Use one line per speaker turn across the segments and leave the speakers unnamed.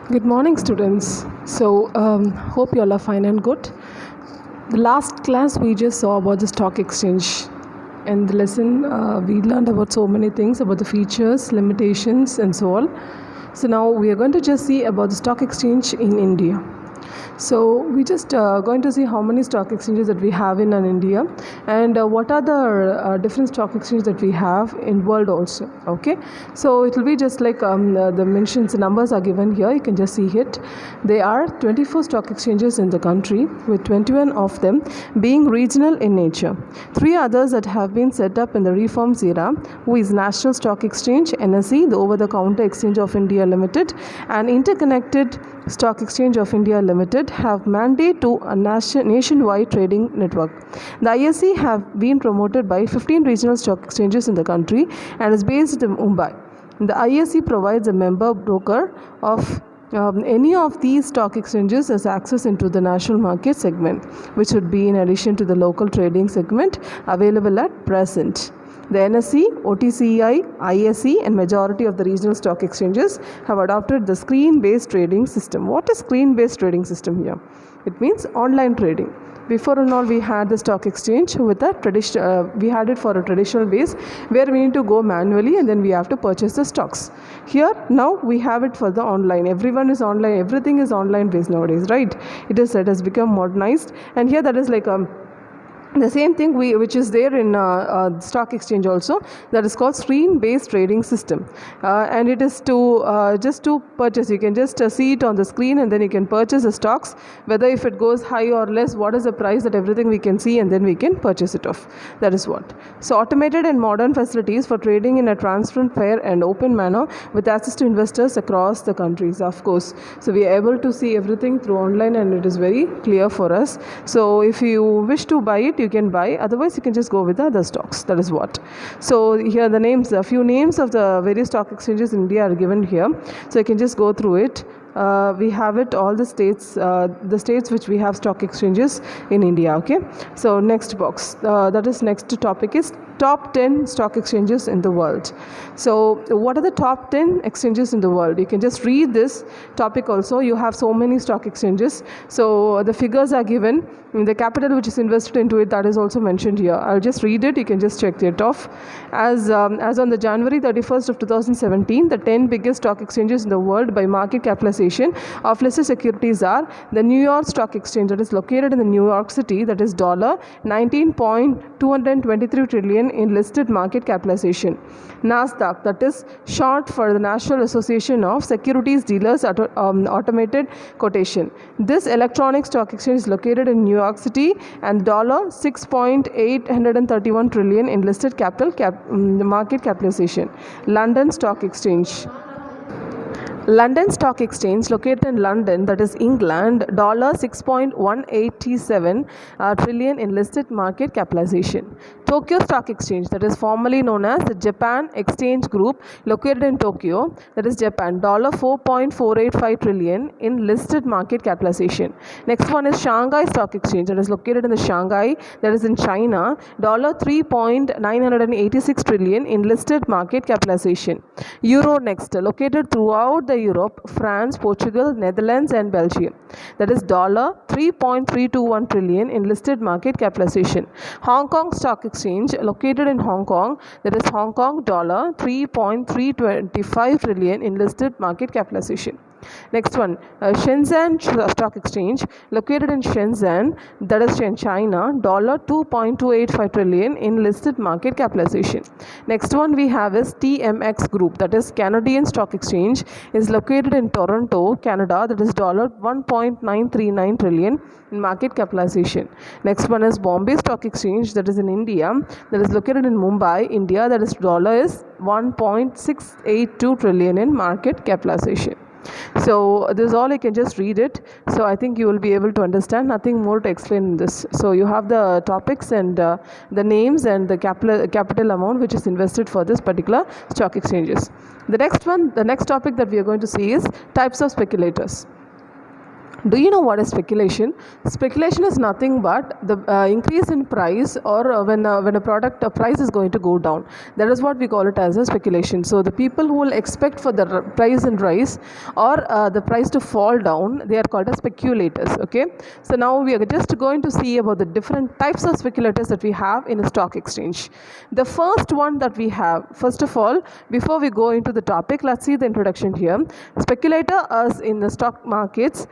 Good morning, students. Hope you all are fine and good. The last class we just saw about the stock exchange. And the lesson we learned about so many things about the features, limitations, and so on. So now we are going to just see about the stock exchange in India. So we just going to see how many stock exchanges that we have in India, and what are the different stock exchanges that we have in world also. Okay, so it will be just like the mentions numbers are given here. You can just see it. There are 24 stock exchanges in the country, with 21 of them being regional in nature. 3 others that have been set up in the reforms era, who is National Stock Exchange (NSE), the Over-the-Counter Exchange of India Limited, and Interconnected Stock Exchange of India Limited, have mandate to a nationwide trading network. The ISE have been promoted by 15 regional stock exchanges in the country and is based in Mumbai. The ISE provides a member broker of any of these stock exchanges has access into the national market segment, which would be in addition to the local trading segment available at present. The NSE, OTCEI, ISE and majority of the regional stock exchanges have adopted the screen-based trading system. What is screen-based trading system here? It means online trading. Before and all, we had the stock exchange with a traditional. We had it for a traditional base where we need to go manually and then we have to purchase the stocks. Here now we have it for the online. Everyone is online. Everything is online based nowadays, right? It has become modernized, and here that is like the same thing which is there in stock exchange also, that is called screen based trading system, and it is to just to purchase. You can just see it on the screen and then you can purchase the stocks, whether if it goes high or less, what is the price, that everything we can see, and then we can purchase it off. That is what. So automated and modern facilities for trading in a transparent, fair and open manner with access to investors across the countries, of course. So we are able to see everything through online and it is very clear for us. So if you wish to buy it, you can buy, otherwise you can just go with the other stocks. That is what. So here the names, a few names of the various stock exchanges in India are given here, so you can just go through it. We have it all the states which we have stock exchanges in India. Okay, so next box, that is next topic is top 10 stock exchanges in the world. So what are the top 10 exchanges in the world? You can just read this topic also. You have so many stock exchanges, so the figures are given, the capital which is invested into it, that is also mentioned here. I'll just read it, you can just check it off. As on the January 31st of 2017, the 10 biggest stock exchanges in the world by market capitalization of listed securities are the New York Stock Exchange, that is located in the New York City, that is $19.223 trillion in listed market capitalization. NASDAQ, that is short for the National Association of Securities Dealers Automated Quotation. This electronic stock exchange is located in New York City and $6.831 trillion in listed market capitalization. London Stock Exchange. London Stock Exchange, located in London, that is England, $6.187 trillion in listed market capitalization. Tokyo Stock Exchange, that is formerly known as the Japan Exchange Group, located in Tokyo, that is Japan, $4.485 trillion in listed market capitalization. Next one is Shanghai Stock Exchange, that is located in the Shanghai, that is in China, $3.986 trillion in listed market capitalization. Euronext, located throughout the Europe, France, Portugal, Netherlands and Belgium, that is $3.321 trillion in listed market capitalization. Hong Kong Stock Exchange, located in Hong Kong, that is Hong Kong, $3.325 trillion in listed market capitalization. Next one, Shenzhen Stock Exchange, located in Shenzhen, that is in China, $2.285 trillion in listed market capitalization. Next one we have is TMX Group, that is Canadian Stock Exchange, is located in Toronto, Canada, that is $1.939 trillion in market capitalization. Next one is Bombay Stock Exchange, that is in India, that is located in Mumbai, India, that is $1.682 trillion in market capitalization. So this is all, you can just read it. So I think you will be able to understand, nothing more to explain in this. So you have the topics and the names and the capital amount which is invested for this particular stock exchanges. The next topic that we are going to see is types of speculators. Do you know what is speculation? Speculation is nothing but the increase in price, or when a product price is going to go down. That is what we call it as a speculation. So the people who will expect for the price and rise, or the price to fall down, they are called as speculators. Okay. So now we are just going to see about the different types of speculators that we have in a stock exchange. The first one that we have, first of all, before we go into the topic, let's see the introduction here. Speculators in the stock markets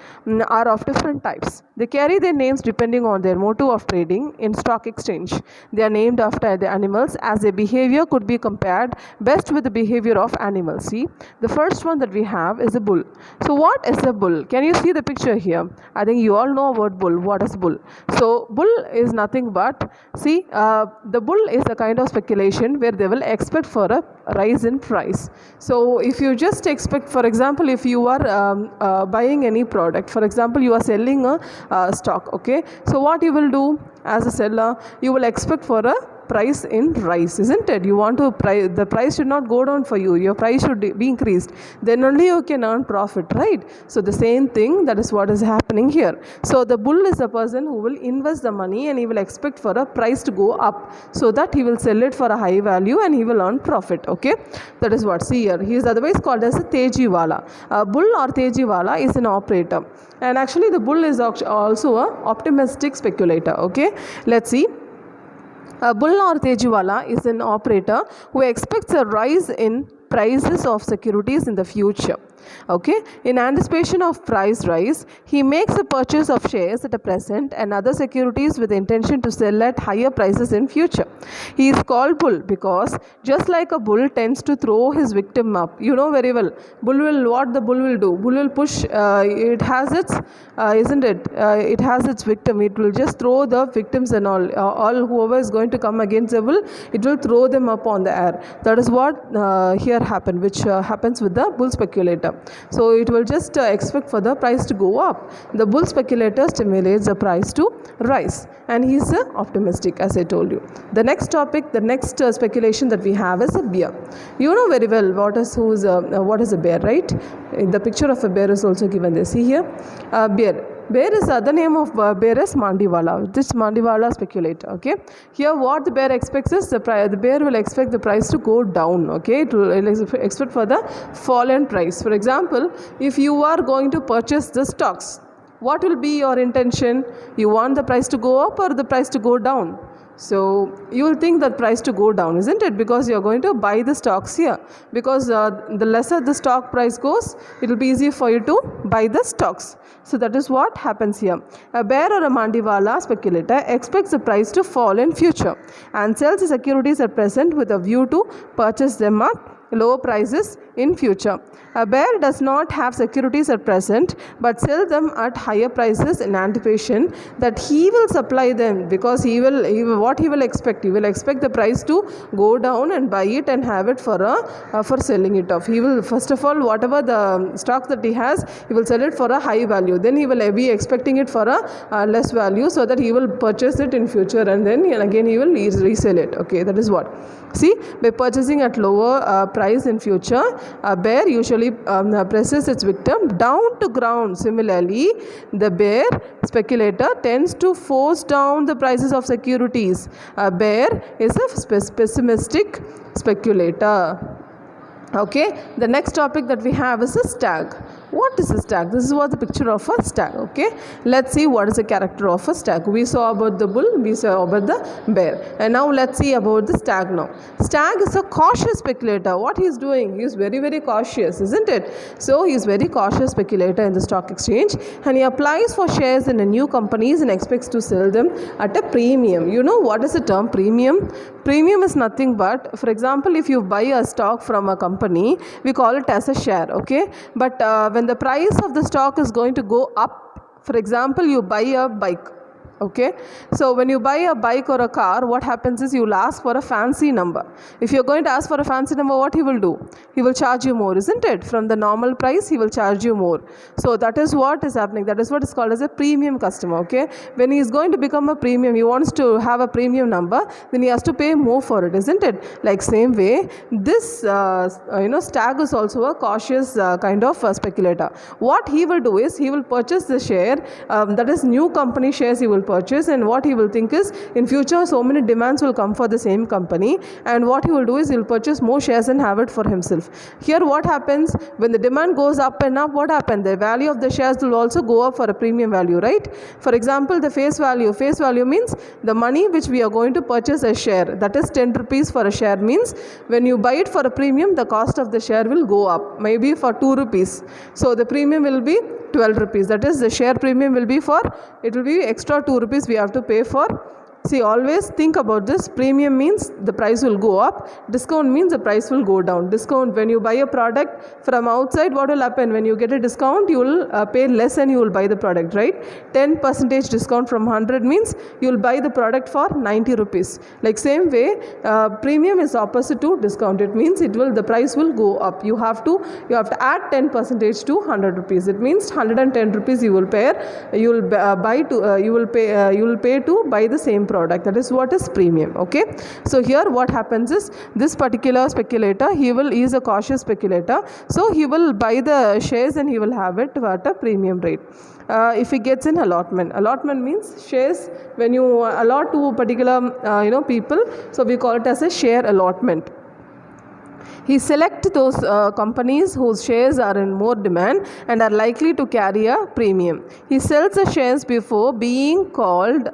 are of different types. They carry their names depending on their mode of trading in stock exchange. They are named after the animals, as their behavior could be compared best with the behavior of animals. See, the first one that we have is a bull. So what is a bull? Can you see the picture here? I think you all know about bull. What is bull? So bull is nothing but, see, the bull is a kind of speculation where they will expect for a rise in price. So if you just expect, for example, if you are buying any product, for example, you are selling a stock, okay, so what you will do as a seller, you will expect for a price in rise, isn't it? You want to the price should not go down for you, your price should be increased, then only you can earn profit, right? So the same thing, that is what is happening here. So the bull is a person who will invest the money and he will expect for a price to go up, so that he will sell it for a high value and he will earn profit. Okay, that is what, see here, he is otherwise called as a tejiwala. Bull or tejiwala is an operator, and actually the bull is also a optimistic speculator. Okay, let's see. A bull or tejiwala is an operator who expects a rise in prices of securities in the future. Okay, in anticipation of price rise, he makes a purchase of shares at a present and other securities with the intention to sell at higher prices in future. He is called bull because just like a bull tends to throw his victim up, you know very well, bull will, what the bull will do, bull will push, it has its isn't it, it has its victim, it will just throw the victims and all whoever is going to come against the bull, it will throw them up on the air. That is what here happened, which happens with the bull speculator. So it will just expect for the price to go up. The bull speculator stimulates the price to rise, and he is optimistic, as I told you. The next topic, the next speculation that we have is a bear. You know very well what is a bear, right? The picture of a bear is also given there. See here, bear. Bear is other name of bear is Mandiwala. This Mandiwala speculator. Okay. Here what the bear expects is the bear will expect the price to go down. Okay. It will expect for the fallen price. For example, if you are going to purchase the stocks, what will be your intention? You want the price to go up or the price to go down? So you will think that price to go down, isn't it? Because you are going to buy the stocks here. Because the lesser the stock price goes, it will be easier for you to buy the stocks. So that is what happens here. A bear or a Mandiwala speculator expects the price to fall in future and sells the securities at present with a view to purchase them at lower prices in future. A bear does not have securities at present but sell them at higher prices in anticipation that he will supply them, because he will expect the price to go down and buy it and have it for selling it off. He will, first of all, whatever the stock that he has, he will sell it for a high value, then he will be expecting it for a less value, so that he will purchase it in future, and then again he will resell it. Okay, that is what. See, by purchasing at lower price in future, a bear usually presses its victim down to ground. Similarly, the bear speculator tends to force down the prices of securities. A bear is a pessimistic speculator. Okay, the next topic that we have is a stag. What is a stag? This is what the picture of a stag. Okay, let's see what is the character of a stag. We saw about the bull, we saw about the bear, and now let's see about the stag now. Stag is a cautious speculator. What he is doing? He is very, very cautious, isn't it? So he is very cautious speculator in the stock exchange, and he applies for shares in the new companies and expects to sell them at a premium. You know what is the term premium? Premium is nothing but, for example, if you buy a stock from a company, we call it as a share. Okay, but when the price of the stock is going to go up, for example, you buy a bike, Okay, so when you buy a bike or a car, what happens is you will ask for a fancy number. If you're going to ask for a fancy number, what he will do? He will charge you more, isn't it? From the normal price, he will charge you more. So that is what is happening. That is what is called as a premium customer. Okay, when he is going to become a premium, he wants to have a premium number, then he has to pay more for it, isn't it? Like same way, this stag is also a cautious kind of speculator. What he will do is he will purchase the share, that is new company shares he will purchase, and what he will think is in future so many demands will come for the same company, and what he will do is he will purchase more shares and have it for himself. Here what happens, when the demand goes up and up, what happens? The value of the shares will also go up for a premium value, right? For example, the face value means the money which we are going to purchase a share, that is 10 rupees for a share, means when you buy it for a premium, the cost of the share will go up, maybe for 2 rupees. So the premium will be 12 rupees. That is, the share premium will be it will be extra 2 rupees we have to pay for. See, always think about this. Premium means the price will go up. Discount means the price will go down. Discount, when you buy a product from outside, what will happen? When you get a discount, you will pay less and you will buy the product, right? 10% discount from 100 means you will buy the product for 90 rupees. Like same way, premium is opposite to discount. It means the price will go up. You have to add 10% to 100 rupees. It means 110 rupees you will pay. You will pay to buy the same product. That is what is premium. Okay, so here what happens is this particular speculator, he is a cautious speculator, so he will buy the shares and he will have it at a premium rate. If he gets an allotment means shares when you allot to particular people, so we call it as a share allotment. He selects those companies whose shares are in more demand and are likely to carry a premium. He sells the shares before being called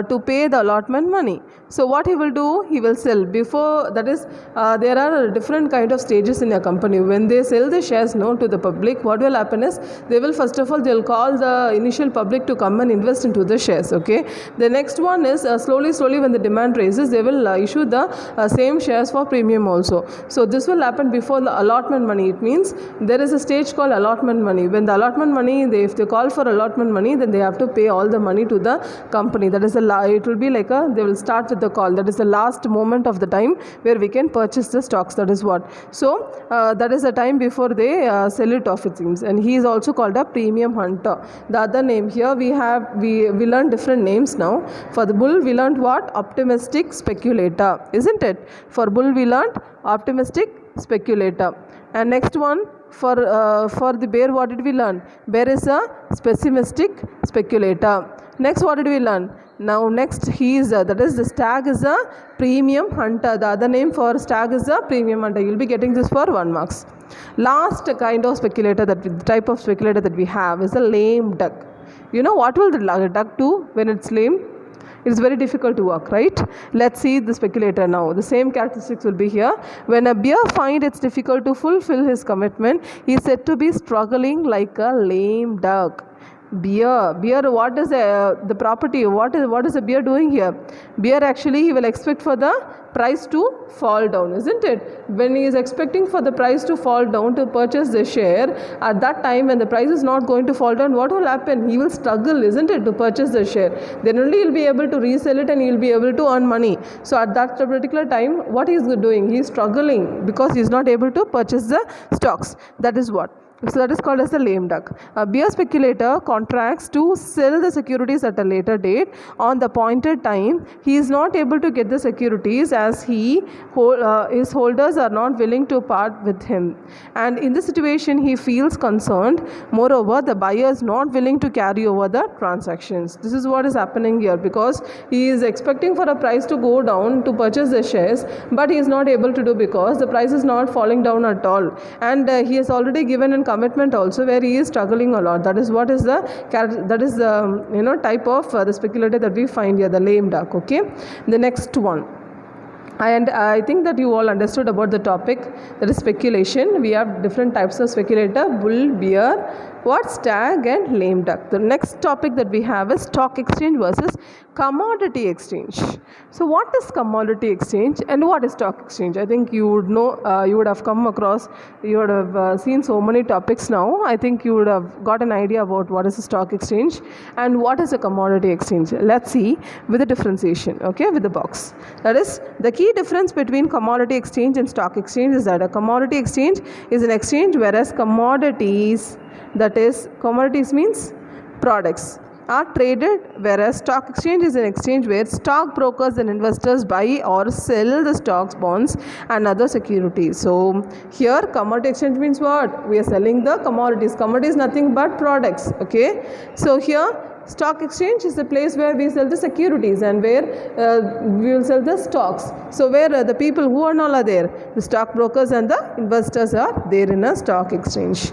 to pay the allotment money. So what he will do? He will sell before, that is, there are different kind of stages in a company. When they sell the shares to the public, what will happen is they will first of all they will call the initial public to come and invest into the shares. Okay, the next one is slowly when the demand raises, they will issue the same shares for premium also. So this will happen before the allotment money. It means there is a stage called allotment money. When the allotment money, if they call for allotment money, then they have to pay all the money to the company. That is it will be like they will start with the call. That is the last moment of the time where we can purchase the stocks. That is what. So that is the time before they sell it off, it seems. And he is also called a premium hunter. The other name here we learn different names now. For the bull we learned what? Optimistic speculator, isn't it? For bull we learned optimistic speculator. And next one, for the bear, what did we learn? Bear is a pessimistic speculator. Next, what did we learn? Now next, he is that is the stag is a premium hunter. The other name for stag is a premium hunter. You will be getting this for 1 mark. Last kind of speculator, the type of speculator that we have is a lame duck. You know what will the duck do when it's lame? It is very difficult to walk, right? Let's see the speculator now. The same characteristics will be here. When a bear finds it's difficult to fulfill his commitment, he is said to be struggling like a lame duck. Bear, what is the property? What is the bear doing here? Bear actually, he will expect for the price to fall down, isn't it? When he is expecting for the price to fall down to purchase the share, at that time when the price is not going to fall down, what will happen? He will struggle, isn't it, to purchase the share. Then only he will be able to resell it and he will be able to earn money. So at that particular time, what he is doing? He is struggling because he is not able to purchase the stocks. That is what. So that is called as the lame duck. A bear speculator contracts to sell the securities at a later date. On the appointed time, he is not able to get the securities as his holders are not willing to part with him. And in this situation, he feels concerned. Moreover, the buyer is not willing to carry over the transactions. This is what is happening here, because he is expecting for a price to go down to purchase the shares, but he is not able to do because the price is not falling down at all. And he has already given an commitment also where he is struggling a lot. That is what is the type of the speculator that we find here, the lame duck. Okay, the next one. And I think that you all understood about the topic, that is speculation. We have different types of speculator: bull, bear, What? Stag and lame duck. The next topic that we have is stock exchange versus commodity exchange. So what is commodity exchange and what is stock exchange? I think you would know, you would have come across, you would have seen so many topics now. I think you would have got an idea about what is a stock exchange and what is a commodity exchange. Let's see with the differentiation, okay, with the box. That is, the key difference between commodity exchange and stock exchange is that a commodity exchange is an exchange, whereas commodities, that is, commodities means products, are traded, whereas stock exchange is an exchange where stock brokers and investors buy or sell the stocks, bonds and other securities. So here commodity exchange means what? We are selling the commodities. Commodity is nothing but products, okay? So here stock exchange is the place where we sell the securities and where we will sell the stocks. So where the people who are all are there, the stock brokers and the investors are there in a stock exchange.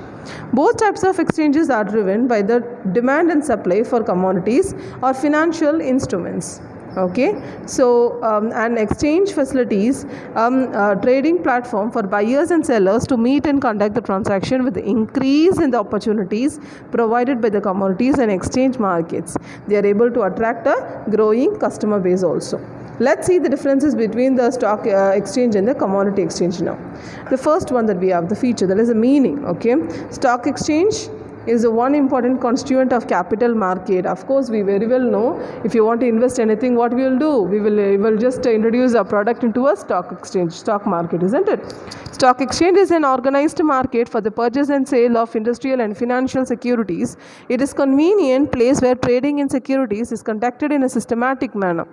Both types of exchanges are driven by the demand and supply for commodities or financial instruments. Okay, so an exchange facilities trading platform for buyers and sellers to meet and conduct the transaction with the increase in the opportunities provided by the commodities and exchange markets. They are able to attract a growing customer base also. Let's see the differences between the stock exchange and the commodity exchange now. The first one that we have, the feature, that is a meaning. Okay, stock exchange is one important constituent of capital market. Of course, we very well know, if you want to invest anything, what we will do? We will just introduce a product into a stock exchange, stock market, isn't it? Stock exchange is an organized market for the purchase and sale of industrial and financial securities. It is a convenient place where trading in securities is conducted in a systematic manner.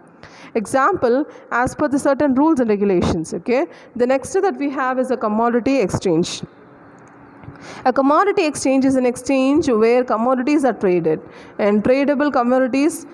Example, as per the certain rules and regulations. Okay, the next that we have is a commodity exchange. A commodity exchange is an exchange where commodities are traded, and tradable commodities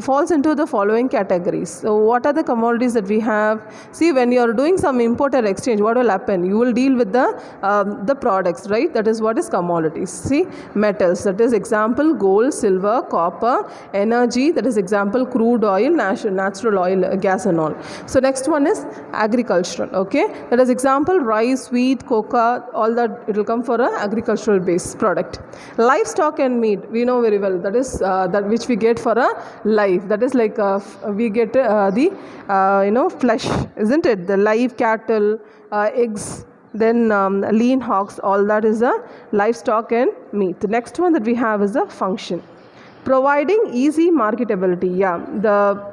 falls into the following categories. So what are the commodities that we have? See, when you are doing some import or exchange, what will happen? You will deal with the products, right? That is what is commodities. See, metals, that is example gold, silver, copper. Energy, that is example crude oil, natural oil, gas and all. So next one is agricultural. Okay, that is example rice, wheat, cocoa, all that it will come for a agricultural based product. Livestock and meat, we know very well, that is that which we get for a life, that is like we get the flesh, isn't it? The live cattle, eggs, then lean hogs, all that is a livestock and meat. The next one that we have is the function. Providing easy marketability.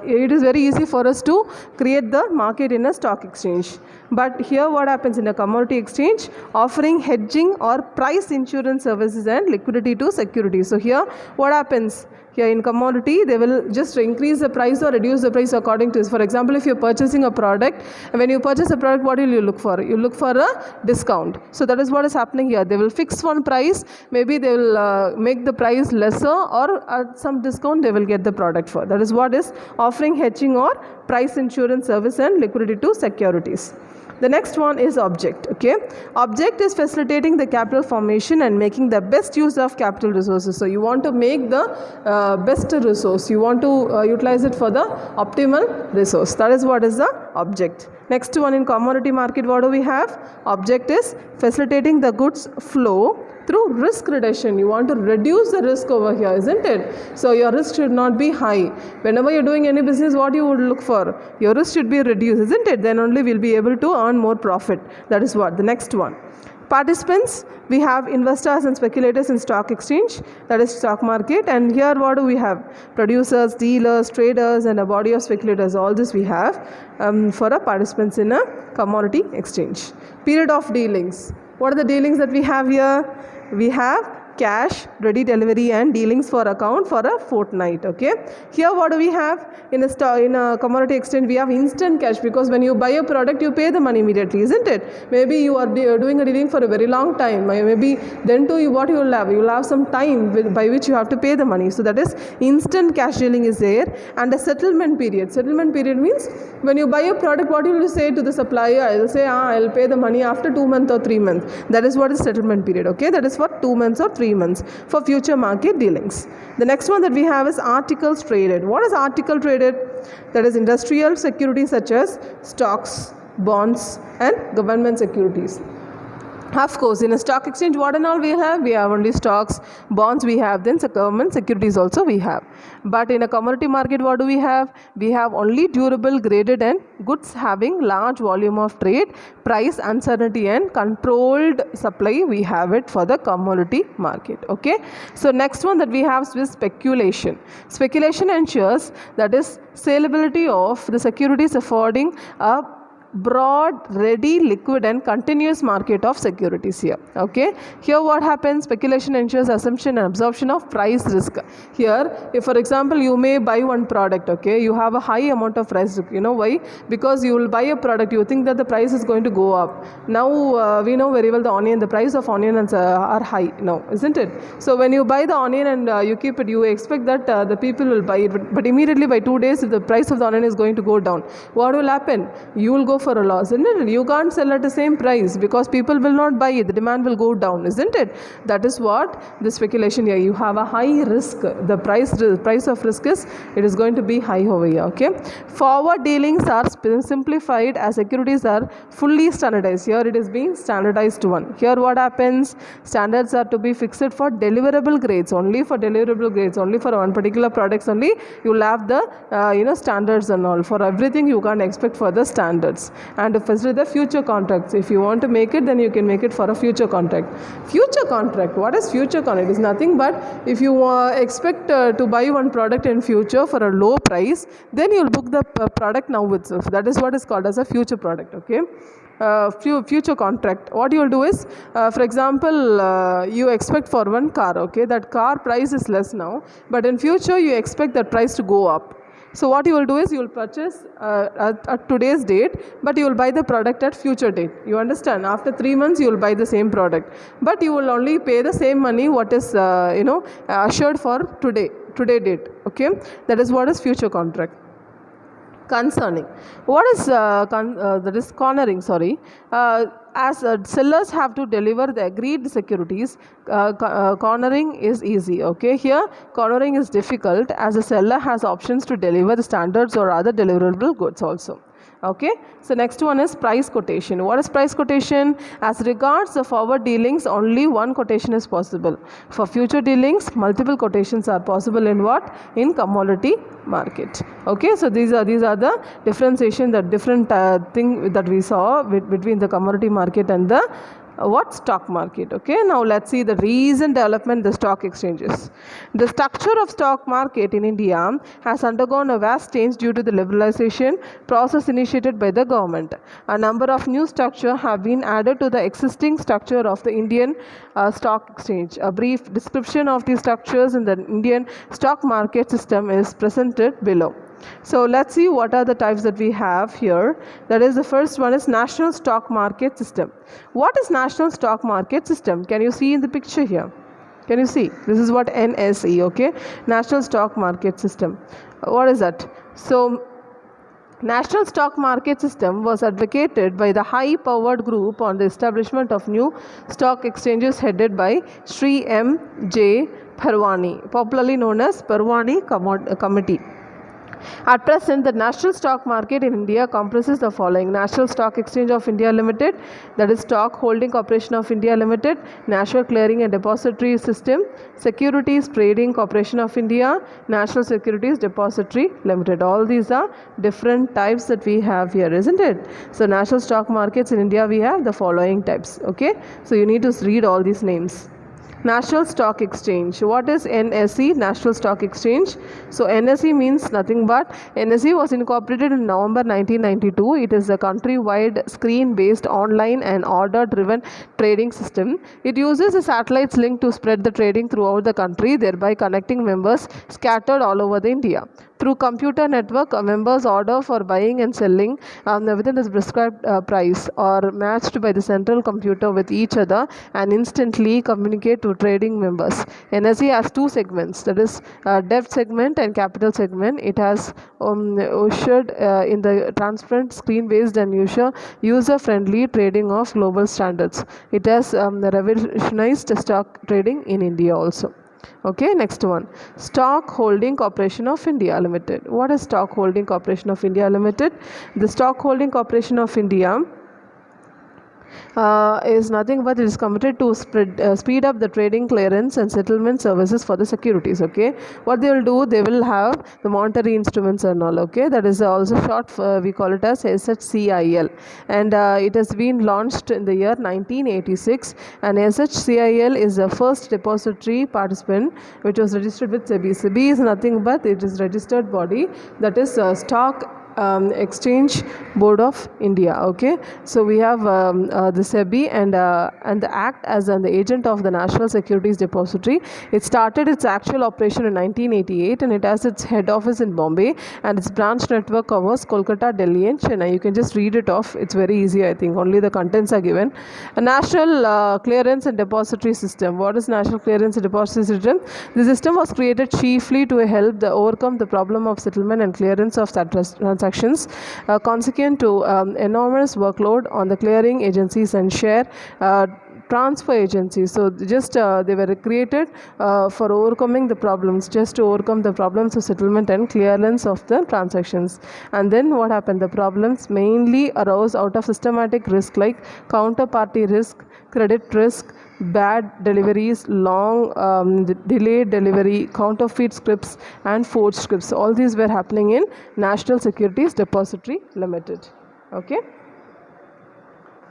It is very easy for us to create the market in a stock exchange. But here what happens in a commodity exchange? Offering hedging or price insurance services and liquidity to securities. So here what happens? Here in commodity, they will just increase the price or reduce the price according to, for example, if you are purchasing a product, and when you purchase a product, what will you look for? You look for a discount. So that is what is happening here. They will fix one price, maybe they will make the price lesser, or at some discount they will get the product for. That is what is offering hedging or price insurance service and liquidity to securities. The next one is object. Okay, object is facilitating the capital formation and making the best use of capital resources. So you want to make the best resource, you want to utilize it for the optimal resource. That is what is the object. Next one, in commodity market, what do we have? Object is facilitating the goods flow through risk reduction. You want to reduce the risk over here, isn't it? So your risk should not be high. Whenever you're doing any business, what you would look for? Your risk should be reduced, isn't it? Then only we'll be able to earn more profit. That is what. The next one. Participants, we have investors and speculators in stock exchange, that is stock market. And here what do we have? Producers, dealers, traders and a body of speculators. All this we have for a participants in a commodity exchange. Period of dealings. What are the dealings that we have here? We have cash, ready delivery and dealings for account for a fortnight. Okay, here what do we have? In a commodity exchange, we have instant cash, because when you buy a product, you pay the money immediately, isn't it? Maybe you are doing a dealing for a very long time. Maybe then too, what you will have? You will have some time by which you have to pay the money. So that is instant cash dealing is there. And a settlement period. Settlement period means when you buy a product, what will you say to the supplier? I will say, I'll pay the money after 2 months or 3 months. That is what is settlement period. Okay, that is for 2 months or 3 months for future market dealings. The next one that we have is articles traded. What is article traded? That is industrial securities such as stocks, bonds and government securities. Of course, in a stock exchange, what and all we have? We have only stocks, bonds we have, then government securities also we have. But in a commodity market, what do we have? We have only durable, graded and goods having large volume of trade, price uncertainty and controlled supply. We have it for the commodity market. Okay. So next one that we have is speculation. Speculation ensures that is saleability of the securities affording a broad, ready, liquid and continuous market of securities here. Okay, here what happens? Speculation ensures assumption and absorption of price risk. Here, if for example you may buy one product, okay, you have a high amount of price risk. You know why? Because you will buy a product, you think that the price is going to go up. Now we know very well the price of onions are high now, isn't it? So when you buy the onion and you keep it, you expect that the people will buy it, but immediately by 2 days if the price of the onion is going to go down, what will happen? You will go for a loss, isn't it? You can't sell at the same price because people will not buy it, the demand will go down, isn't it? That is what the speculation here. You have a high risk, the price of risk is, it is going to be high over here. Okay, forward dealings are simplified as securities are fully standardized. Here it is being standardized one. Here what happens? Standards are to be fixed for deliverable grades, only for deliverable grades, only for one particular products only you will have the standards and all. For everything you can't expect for the standards. And firstly the future contracts, if you want to make it, then you can make it for a future contract. Future contract, what is future contract? It is nothing but if you expect to buy one product in future for a low price, then you will book the product now itself. That is what is called as a future product. Okay, future contract. What you will do is, for example, you expect for one car, okay, that car price is less now, but in future you expect that price to go up. So what you will do is you will purchase at today's date, but you will buy the product at future date. You understand? After 3 months you will buy the same product, but you will only pay the same money what is assured for today date. Okay, that is what is future contract. Concerning what is that is cornering, sorry, as sellers have to deliver the agreed securities, cornering is easy. Okay, here cornering is difficult as the seller has options to deliver the standards or other deliverable goods also. Okay, so next one is price quotation. What is price quotation? As regards the forward dealings, only one quotation is possible. For future dealings, multiple quotations are possible in what? In commodity market. Okay, so these are the differentiation, the different thing that we saw between the commodity market and the stock market. Okay, now let's see the recent development, the stock exchanges. The structure of stock market in India has undergone a vast change due to the liberalization process initiated by the government. A number of new structures have been added to the existing structure of the Indian stock exchange. A brief description of these structures in the Indian stock market system is presented below. So let's see what are the types that we have here. That is, the first one is National Stock Market System. What is National Stock Market System? Can you see in the picture here? Can you see? This is what NSE, okay? National Stock Market System. What is that? So National Stock Market System was advocated by the high-powered group on the establishment of new stock exchanges headed by Sri M. J. Parwani, popularly known as Parwani Committee. At present, the national stock market in India comprises the following: National Stock Exchange of India Limited, that is Stock Holding Corporation of India Limited, National Clearing and Depository System, Securities Trading Corporation of India, National Securities Depository Limited. All these are different types that we have here, isn't it? So national stock markets in India, we have the following types. Okay, so you need to read all these names. National Stock Exchange. What is NSE? National Stock Exchange. So NSE means nothing but NSE was incorporated in November 1992. It is a country-wide screen-based online and order-driven trading system. It uses a satellite link to spread the trading throughout the country, thereby connecting members scattered all over the India. Through computer network, members order for buying and selling within the prescribed price or matched by the central computer with each other and instantly communicate to trading members. NSE has two segments, that is debt segment and capital segment. It has ushered in the transparent, screen-based and user-friendly trading of global standards. It has revolutionized stock trading in India also. Okay, next one, Stock Holding Corporation of India Limited. What is Stock Holding Corporation of India Limited? The Stock Holding Corporation of India is nothing but it is committed to speed up the trading, clearance and settlement services for the securities. Okay, what they will do, they will have the monetary instruments and all. Okay, that is also short for, we call it as SHCIL, and it has been launched in the year 1986, and SHCIL is the first depository participant which was registered with SEBI. SEBI is nothing but it is registered body, that is stock Exchange Board of India. Okay, so we have the SEBI and the act as the agent of the National Securities Depository. It started its actual operation in 1988, and it has its head office in Bombay, and its branch network covers Kolkata, Delhi and Chennai. You can just read it off, it's very easy. I think only the contents are given. A National Clearance and Depository System. What is National Clearance and Depository System? The system was created chiefly to help overcome the problem of settlement and clearance of transactions consequent to enormous workload on the clearing agencies and share transfer agencies. So just they were created for overcoming the problems, just to overcome the problems of settlement and clearance of the transactions. And then what happened? The problems mainly arose out of systematic risk like counterparty risk, credit risk, bad deliveries, long delayed delivery, counterfeit scripts and forged scripts. All these were happening in National Securities Depository Limited. Okay.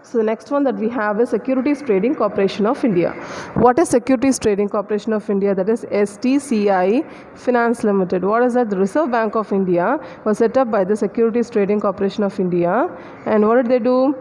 So the next one that we have is Securities Trading Corporation of India. What is Securities Trading Corporation of India? That is STCI Finance Limited. What is that? The Reserve Bank of India was set up by the Securities Trading Corporation of India. And what did they do?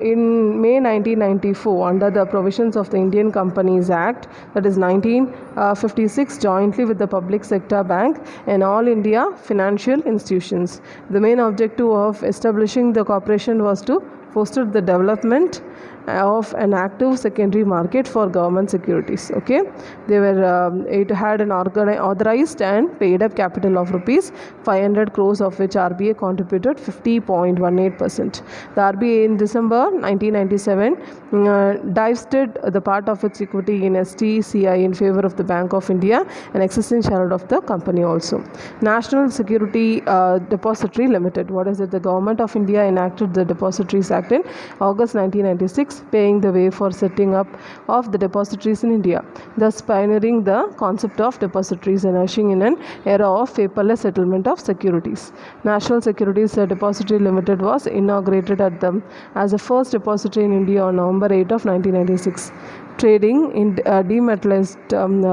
In May 1994, under the provisions of the Indian Companies Act, that is 1956, jointly with the Public Sector Bank and all India financial institutions. The main objective of establishing the corporation was to foster the development of an active secondary market for government securities. Okay, they were it had an authorized and paid up capital of rupees 500 crores, of which RBI contributed 50.18%. The RBI in December 1997 divested the part of its equity in STCI in favor of the Bank of India, an existing shareholder of the company also. National Security Depository Limited. What is it? The Government of India enacted the Depositories Act in August 1996, paving the way for setting up of the depositories in India, thus pioneering the concept of depositories and ushering in an era of paperless settlement of securities. National Securities Depository Limited was inaugurated as the first depository in India on November 8 of 1996. Trading in dematerialized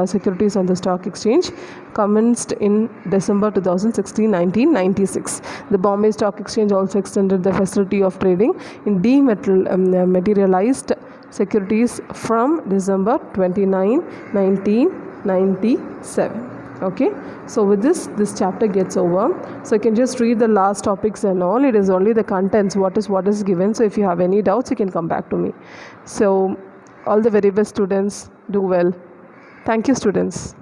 securities on the stock exchange commenced in December 2016, 1996. The Bombay Stock Exchange also extended the facility of trading in dematerialized securities from December 29, 1997. Okay, so with this chapter gets over. So you can just read the last topics and all. It is only the contents, what is given. So if you have any doubts, you can come back to me. So all the very best students, do well. Thank you, students.